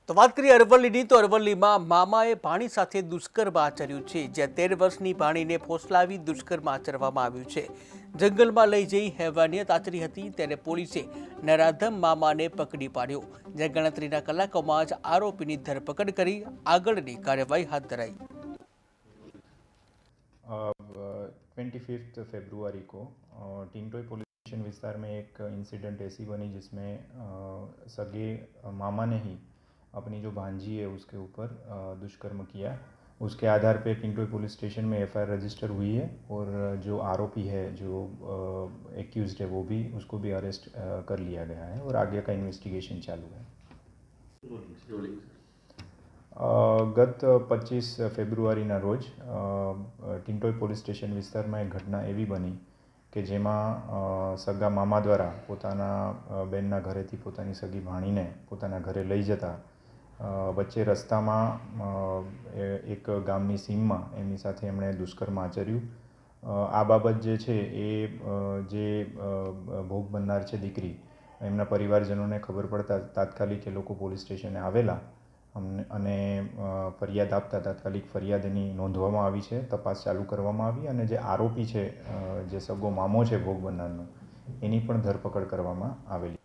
તો વાત કરીએ અરવલ્લીની, તો અરવલ્લીમાં મામાએ ભાણી સાથે દુષ્કર્મ આચર્યું છે, જ્યાં 13 વર્ષની ભાણીને ફોસલાવી દુષ્કર્મ આચરવામાં આવ્યું છે. જંગલમાં લઈ જઈ હેવાનિયત આચરી હતી, ત્યારે પોલીસે નરાધમ મામાને પકડી પાડ્યો, જ્યાં ગણતરીના કલાકોમાં જ આરોપીની ધરપકડ કરી આગળની કાર્યવાહી હાથ ધરાઈ. 25 फरवरी को टिंगटोई पुलिस स्टेशन विस्तार में एक इंसिडेंट ऐसी बनी जिसमें सगे मामा ने ही अपनी जो भांजी है उसके ऊपर दुष्कर्म किया. उसके आधार पे टिंगटोई पुलिस स्टेशन में एफआईआर रजिस्टर हुई है और जो आरोपी है, जो एक्यूज्ड है, वो भी उसको भी अरेस्ट कर लिया गया है और आगे का इन्वेस्टिगेशन चालू है. ગત 25 ફેબ્રુઆરીના રોજ ટિંગટોઈ પોલીસ સ્ટેશન વિસ્તારમાં એક ઘટના એવી બની કે જેમાં સગા મામા દ્વારા પોતાના બેનના ઘરેથી પોતાની સગી ભાણીને પોતાના ઘરે લઈ જતા વચ્ચે રસ્તામાં એક ગામની સીમમાં એમની સાથે એમણે દુષ્કર્મ આચર્યું. આ બાબત જે છે એ જે ભોગ બનનાર છે દીકરી, એમના પરિવારજનોને ખબર પડતા તાત્કાલિક એ લોકો પોલીસ સ્ટેશને આવેલા અને ફરિયાદ આપતા તાત્કાલિક ફરિયાદ એની નોંધવામાં આવી છે, તપાસ ચાલુ કરવામાં આવી અને જે આરોપી છે, જે સગો મામો છે ભોગ બનનારનો, એની પણ ધરપકડ કરવામાં આવેલી.